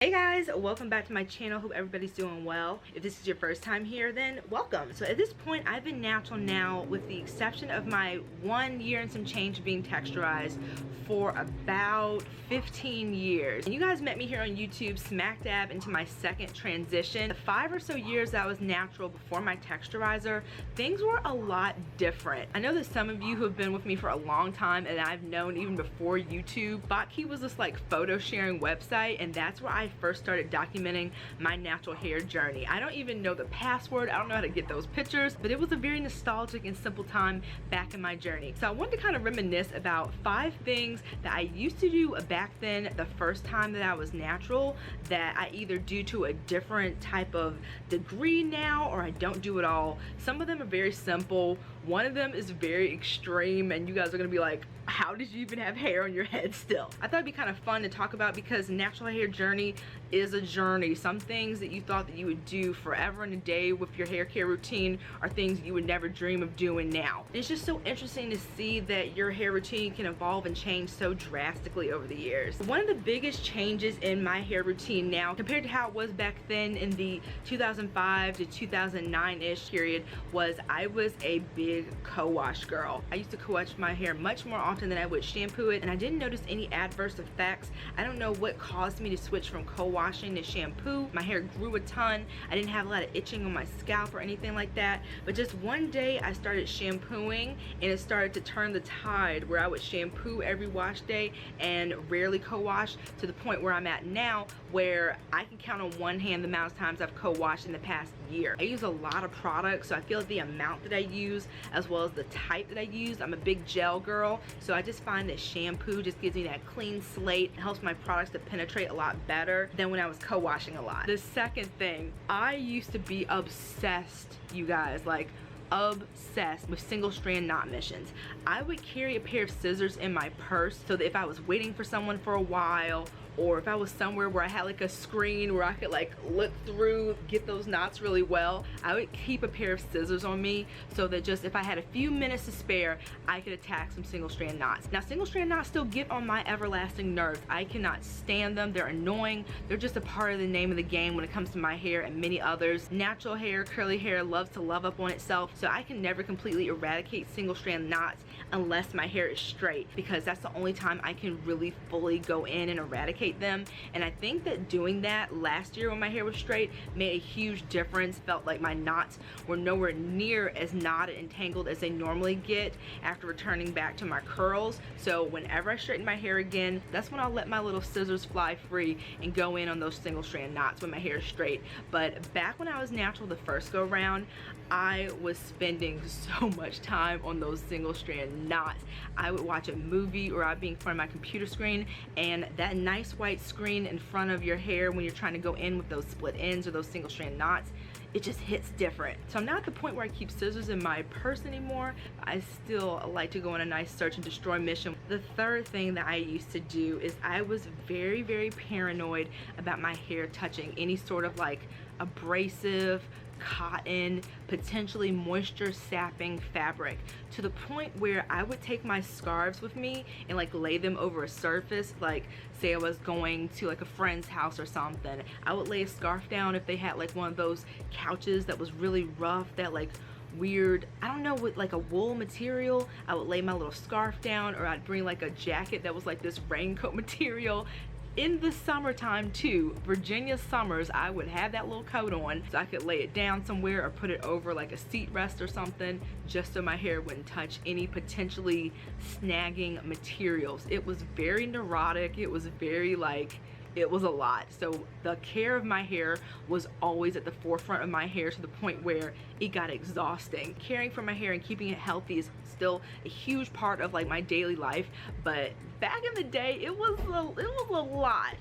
Hey guys, welcome back to my channel. Hope everybody's doing well. If this is your first time here, then welcome. So at this point, I've been natural now with the exception of my 1 year and some change being texturized for about 15 years. And you guys met me here on YouTube smack dab into my second transition. The 5 or so years that I was natural before my texturizer, things were a lot different. I know that some of you who have been with me for a long time and I've known even before YouTube, Botki was this like photo sharing website, and that's where I first started documenting my natural hair journey. I don't even know the password, I don't know how to get those pictures, but it was a very nostalgic and simple time back in my journey. So I wanted to kind of reminisce about 5 things that I used to do back then, the first time that I was natural, that I either do to a different type of degree now or I don't do at all. Some of them are very simple. One of them is very extreme and you guys are gonna be like, how did you even have hair on your head still? I thought it'd be kind of fun to talk about because natural hair journey is a journey. Some things that you thought that you would do forever and a day with your hair care routine are things you would never dream of doing now. It's just so interesting to see that your hair routine can evolve and change so drastically over the years. One of the biggest changes in my hair routine now compared to how it was back then in the 2005 to 2009-ish period was I was a big co-wash girl. I used to co-wash my hair much more often than I would shampoo it, and I didn't notice any adverse effects. I don't know what caused me to switch from co-washing to shampoo. My hair grew a ton. I didn't have a lot of itching on my scalp or anything like that, but just one day I started shampooing and it started to turn the tide where I would shampoo every wash day and rarely co-wash, to the point where I'm at now where I can count on one hand the amount of times I've co-washed in the past year. I use a lot of products, so I feel the amount that I use as well as the type that I use. I'm a big gel girl, so I just find that shampoo just gives me that clean slate. It helps my products to penetrate a lot better than when I was co-washing a lot. The second thing, I used to be obsessed, you guys, like obsessed with single strand knot missions. I would carry a pair of scissors in my purse so that if I was waiting for someone for a while, or if I was somewhere where I had like a screen where I could like look through, get those knots really well, I would keep a pair of scissors on me so that just if I had a few minutes to spare, I could attack some single strand knots. Now single strand knots still get on my everlasting nerves. I cannot stand them. They're annoying. They're just a part of the name of the game when it comes to my hair and many others. Natural hair, curly hair loves to love up on itself, so I can never completely eradicate single strand knots unless my hair is straight, because that's the only time I can really fully go in and eradicate them. And I think that doing that last year when my hair was straight made a huge difference. Felt like my knots were nowhere near as knotted and tangled as they normally get after returning back to my curls. So whenever I straighten my hair again, that's when I'll let my little scissors fly free and go in on those single strand knots when my hair is straight. But back when I was natural the first go round, I was spending so much time on those single strand knots. I would watch a movie or I'd be in front of my computer screen, and that nice white screen in front of your hair when you're trying to go in with those split ends or those single strand knots, it just hits different. So I'm not at the point where I keep scissors in my purse anymore. I still like to go on a nice search and destroy mission. The third thing that I used to do is I was very, very paranoid about my hair touching any sort of like abrasive, cotton, potentially moisture sapping fabric, to the point where I would take my scarves with me and like lay them over a surface. Like say I was going to like a friend's house or something, I would lay a scarf down if they had like one of those couches that was really rough, that like weird, I don't know, with like a wool material. I would lay my little scarf down, or I'd bring like a jacket that was like this raincoat material. In the summertime too, Virginia summers, I would have that little coat on so I could lay it down somewhere or put it over like a seat rest or something, just so my hair wouldn't touch any potentially snagging materials. It was very neurotic. It was very like, it was a lot. So the care of my hair was always at the forefront of my hair, to the point where it got exhausting. Caring for my hair and keeping it healthy is still a huge part of like my daily life, but back in the day it was a lot.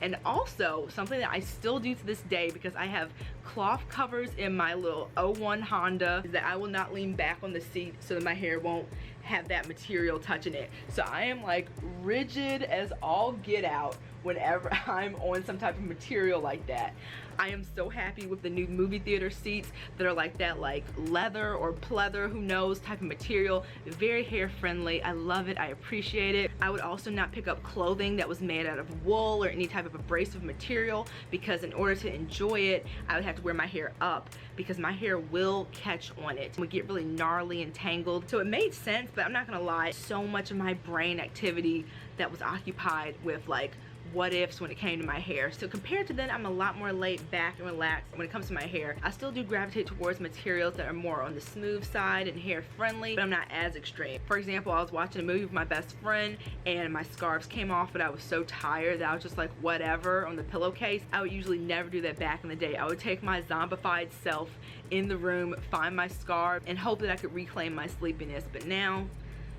And also something that I still do to this day, because I have cloth covers in my little 01 Honda, is that I will not lean back on the seat so that my hair won't have that material touching it. So I am like rigid as all get out whenever I'm on some type of material like that. I am so happy with the new movie theater seats that are like that, like leather or pleather, who knows, type of material. Very hair friendly. I love it. I appreciate it. I would also not pick up clothing that was made out of wool or any type of abrasive material, because in order to enjoy it, I would have to wear my hair up, because my hair will catch on it. It would get really gnarly and tangled. So it made sense, but I'm not gonna lie, so much of my brain activity that was occupied with like what ifs when it came to my hair. So compared to then, I'm a lot more laid back and relaxed when it comes to my hair. I still do gravitate towards materials that are more on the smooth side and hair friendly, but I'm not as extreme. For example, I was watching a movie with my best friend and my scarves came off, but I was so tired that I was just like whatever on the pillowcase. I would usually never do that back in the day. I would take my zombified self in the room, find my scarf, and hope that I could reclaim my sleepiness. But now,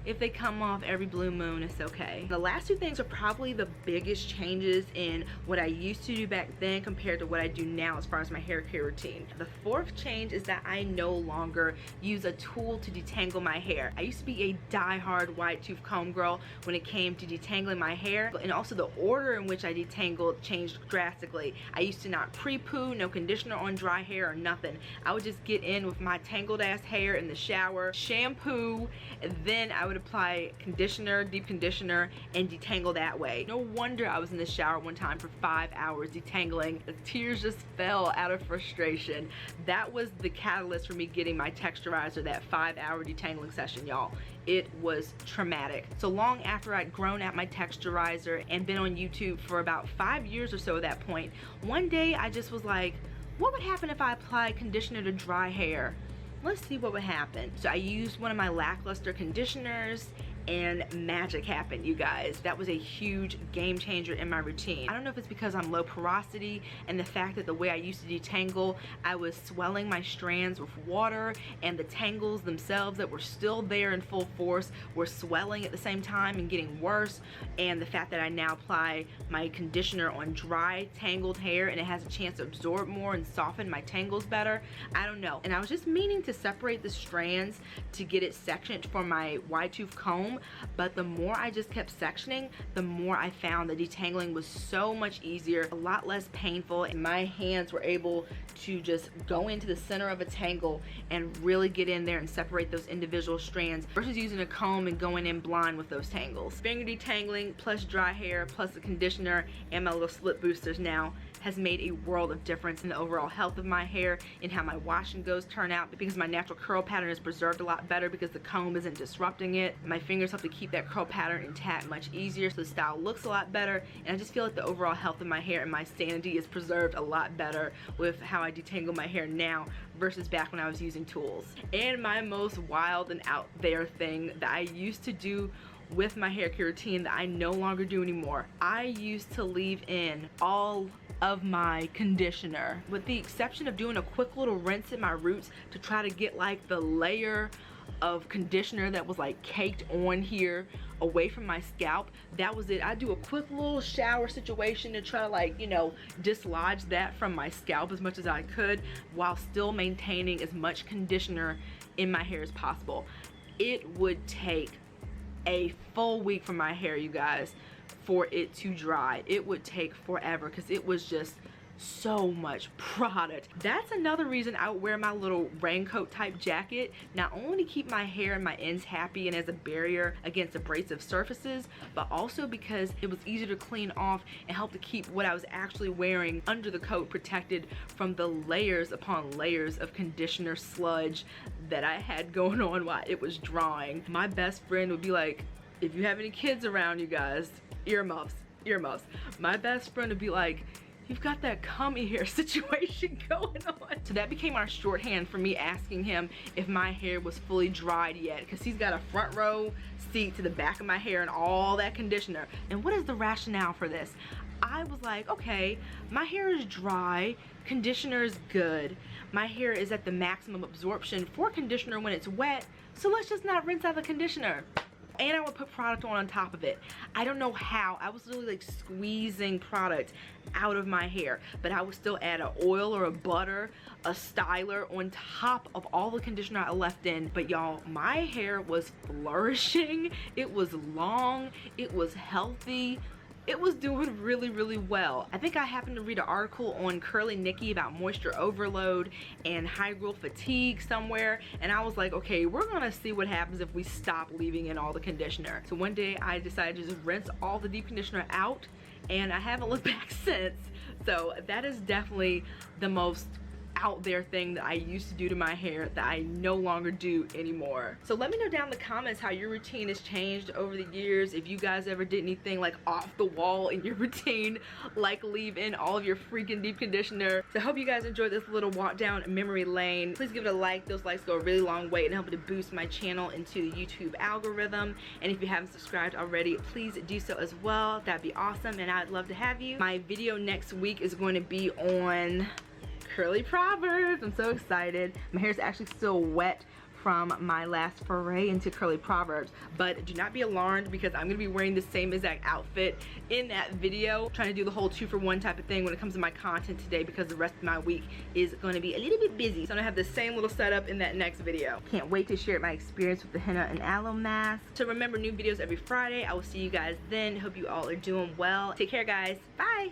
if they come off every blue moon, it's okay. The last two things are probably the biggest changes in what I used to do back then compared to what I do now as far as my hair care routine. The fourth change is that I no longer use a tool to detangle my hair. I used to be a die-hard wide tooth comb girl when it came to detangling my hair, and also the order in which I detangled changed drastically. I used to not pre-poo, no conditioner on dry hair or nothing. I would just get in with my tangled ass hair in the shower, shampoo, and then I would apply conditioner, deep conditioner, and detangle that way. No wonder I was in the shower one time for 5 hours detangling. The tears just fell out of frustration. That was the catalyst for me getting my texturizer, that 5-hour detangling session, y'all. It was traumatic. So long after I'd grown out my texturizer and been on YouTube for about 5 years or so at that point, one day I just was like, what would happen if I applied conditioner to dry hair? Let's see what would happen. So I used one of my lackluster conditioners and magic happened, you guys. That was a huge game changer in my routine. I don't know if it's because I'm low porosity and the fact that the way I used to detangle, I was swelling my strands with water, and the tangles themselves that were still there in full force were swelling at the same time and getting worse. And the fact that I now apply my conditioner on dry tangled hair and it has a chance to absorb more and soften my tangles better, I don't know. And I was just meaning to separate the strands to get it sectioned for my wide tooth comb, but the more I just kept sectioning, the more I found the detangling was so much easier, a lot less painful, and my hands were able to just go into the center of a tangle and really get in there and separate those individual strands versus using a comb and going in blind with those tangles. Finger detangling plus dry hair plus the conditioner and my little slip boosters now has made a world of difference in the overall health of my hair and how my wash and goes turn out, because my natural curl pattern is preserved a lot better because the comb isn't disrupting it. My fingers help to keep that curl pattern intact much easier, so the style looks a lot better, and I just feel like the overall health of my hair and my sanity is preserved a lot better with how I detangle my hair now versus back when I was using tools. And my most wild and out there thing that I used to do with my hair care routine that I no longer do anymore, I used to leave in all of my conditioner, with the exception of doing a quick little rinse at my roots to try to get like the layer of conditioner that was like caked on here away from my scalp. That was it. I do a quick little shower situation to try to, like, you know, dislodge that from my scalp as much as I could while still maintaining as much conditioner in my hair as possible. It would take a full week for my hair, you guys, for it to dry. It would take forever because it was just so much product. That's another reason I would wear my little raincoat type jacket, not only to keep my hair and my ends happy and as a barrier against abrasive surfaces, but also because it was easier to clean off and help to keep what I was actually wearing under the coat protected from the layers upon layers of conditioner sludge that I had going on while it was drying. My best friend would be like, if you have any kids around, you guys, earmuffs. My best friend would be like, you've got that cummy hair situation going on. So that became our shorthand for me asking him if my hair was fully dried yet, because he's got a front row seat to the back of my hair and all that conditioner. And what is the rationale for this? I was like, okay, my hair is dry, conditioner is good, my hair is at the maximum absorption for conditioner when it's wet, so let's just not rinse out the conditioner. and I would put product on top of it. I don't know how. I was literally like squeezing product out of my hair, but I would still add an oil or a butter, a styler on top of all the conditioner I left in. But y'all, my hair was flourishing. It was long, it was healthy. It was doing really, really well. I think I happened to read an article on Curly Nikki about moisture overload and high growth fatigue somewhere, and I was like, okay, we're gonna see what happens if we stop leaving in all the conditioner. So one day I decided to just rinse all the deep conditioner out, and I haven't looked back since. So that is definitely the most out there thing that I used to do to my hair that I no longer do anymore. So let me know down in the comments how your routine has changed over the years. If you guys ever did anything like off the wall in your routine, like leave in all of your freaking deep conditioner. So I hope you guys enjoyed this little walk down memory lane. Please give it a like. Those likes go a really long way and help to boost my channel into the YouTube algorithm. And if you haven't subscribed already, please do so as well. That'd be awesome, and I'd love to have you. My video next week is going to be on curly proverbs. I'm so excited. My hair is actually still wet from my last foray into curly proverbs, but do not be alarmed because I'm gonna be wearing the same exact outfit in that video, trying to do the whole 2-for-1 type of thing when it comes to my content today, because the rest of my week is going to be a little bit busy. So I'm gonna have the same little setup in that next video. Can't wait to share my experience with the henna and aloe mask. So remember, new videos every Friday. I will see you guys then. Hope you all are doing well. Take care, guys. Bye.